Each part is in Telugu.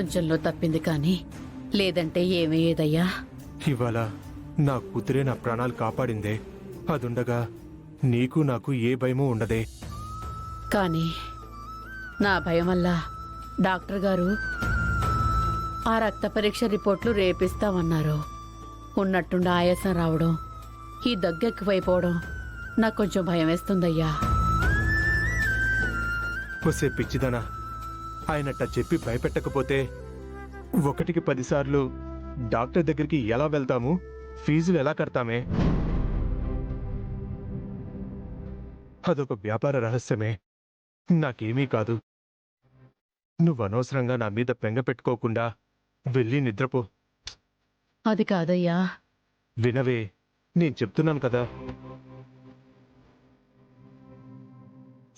కొంచెంలో తప్పింది కానీ లేదంటే ఏమయ్యేదయ్యా? ఇవాళ నా కూతురే నా ప్రాణాలు కాపాడిందే. అదుండగా నీకు నాకు ఏ భయమూ ఉండదే. కానీ నా భయం వల్ల డాక్టర్ గారు ఆ రక్త పరీక్ష రిపోర్ట్లు రేపిస్తామన్నారు. ఉన్నట్టుండి ఆయాసం రావడం, ఈ దగ్గెక్కువైపోవడం నాకు కొంచెం భయం వేస్తుందయ్యా. వసే పిచ్చిదనా, ఆయనట్ట చెప్పి భయపెట్టకపోతే 1కి 10 సార్లు డాక్టర్ దగ్గరికి ఎలా వెళ్తాము? ఫీజులు ఎలా కడతామే? అదొక వ్యాపార రహస్యమే, నాకేమీ కాదు. నువ్వు అనవసరంగా నా మీద బెంగ పెట్టుకోకుండా వెళ్ళి నిద్రపో. అది కాదయ్యా. వినవే, నేను చెప్తున్నాను కదా.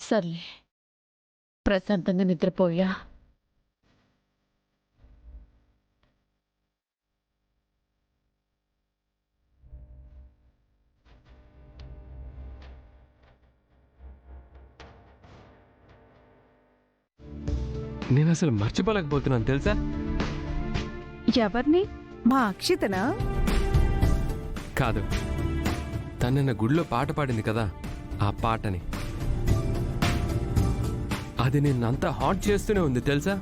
సర్లే, ప్రశాంతంగా నిద్రపోయా. నేను అసలు మర్చిపోలేకపోతున్నాను తెలుసా? ఎవరిని? మా అక్షితనా? కాదు, తను నిన్న గుడిలో పాట పాడింది కదా, ఆ పాటని. అది నిన్నంతా హాట్ చేస్తూనే ఉంది తెలుసా?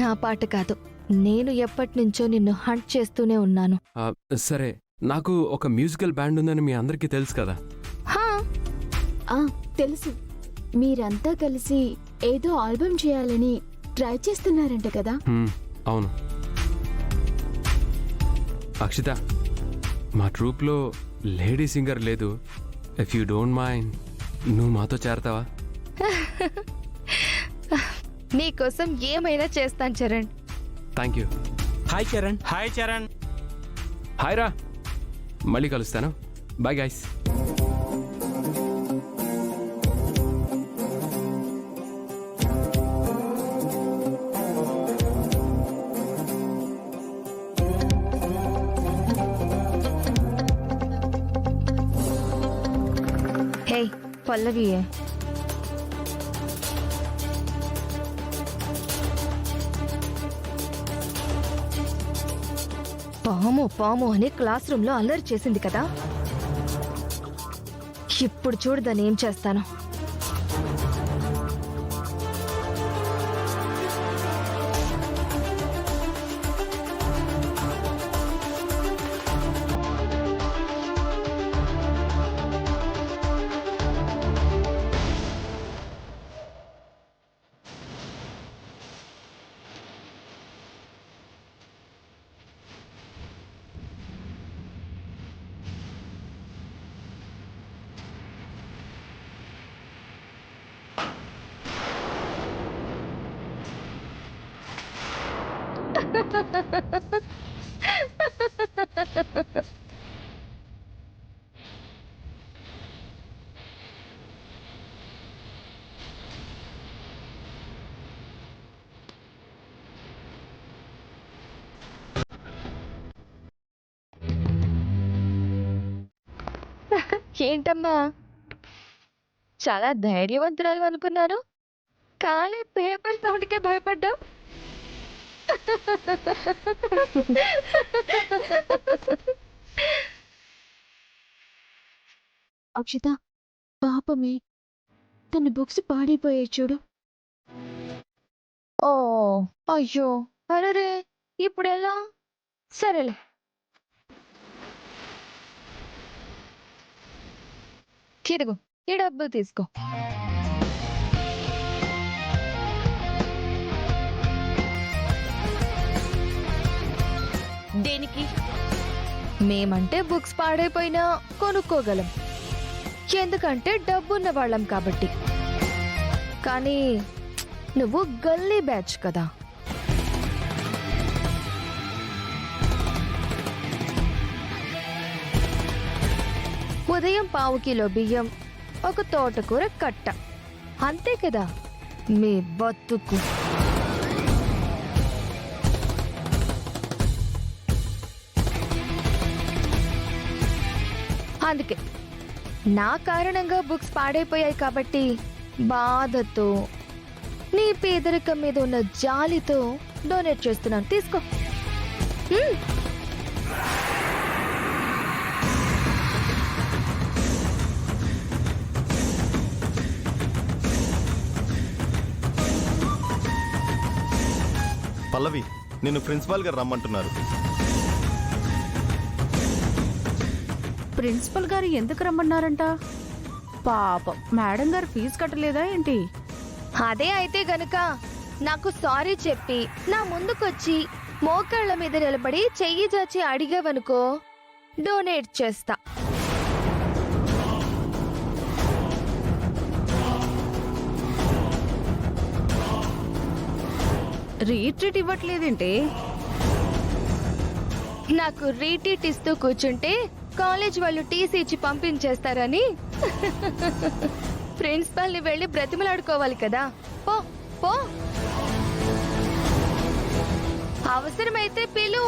నా పాట కాదు, నేను ఎప్పటి నుంచో నిన్ను హంట్ చేస్తూనే ఉన్నాను. సరే, నాకు ఒక మ్యూజికల్ బ్యాండ్ ఉందని మీ అందరికీ తెలుసు కదా. హా, తెలుసు. మీరంతా కలిసి ఏదో ఆల్బమ్ చేయాలని ట్రై చేస్తున్నారంట కదా? అవును అక్షిత, మా ట్రూప్లో లేడీ సింగర్ లేదు. ఇఫ్ యూ డోంట్ మైండ్, నువ్వు మాతో చేరతావా? నీకోసం ఏమైనా చేస్తాను Charan. Thank you. Hi Charan. Hi Charan. Hi రా, మళ్ళీ కలుస్తాను. Bye guys. హే పల్లవి, పాము పాము అని క్లాస్ రూమ్ లో అల్లరి చేసింది కదా, ఇప్పుడు చూడు దాన్ని ఏం చేస్తాను. ఏంటమ్మా, చాలా ధైర్యవంతురాలు అనుకున్నాను, కానీ పేపర్ సౌండ్కే భయపడ్డావు. అక్షిత, పాపమే, తన బుక్స్ పాడైపోయాయి చూడు. ఓ అయ్యో, అరే ఇప్పుడు ఎలా? సరేలే, ఇదిగో ఈ డబ్బు తీసుకో. దేనికి? మేమంటే బుక్స్ పాడైపోయినా కొనుక్కోగలం, ఎందుకంటే డబ్బున్న వాళ్ళం కాబట్టి. కానీ నువ్వు గల్లీ బ్యాచ్ కదా. ఉదయం 1/4 కిలో బియ్యం, ఒక తోటకూర కట్ట, అంతే కదా మీ బతుకు. అందుకే నా కారణంగా బుక్స్ పాడైపోయాయి కాబట్టి బాధతో నీ పేదరికం మీద ఉన్న జాలితో డొనేట్ చేస్తున్నాను, తీసుకో. హ్మ్. పల్లవి, నిన్ను ప్రిన్సిపాల్ గారు రమ్మంటున్నారు. ప్రిన్సిపల్ గారు ఎందుకు రమ్మన్నారంట? పాపం మేడం గారు ఫీజు కట్టలేదా ఏంటి? అదే అయితే గనుక నాకు సారీ చెప్పి నా ముందుకొచ్చి మోకాళ్ళ మీద నిలబడి చెయ్యి చాచి అడిగావనుకో, డొనేట్ చేస్తా. రీట్రీట్ ఇవ్వట్లేదేంటి? నాకు రీటీట్ ఇస్తూ కూర్చుంటే కాలేజ్ వాళ్ళు టీసీ ఇచ్చి పంపించేస్తారని ప్రిన్సిపల్ని వెళ్ళి బ్రతిమలాడుకోవాలి కదా. పో పో, అవసరమైతే పిలు.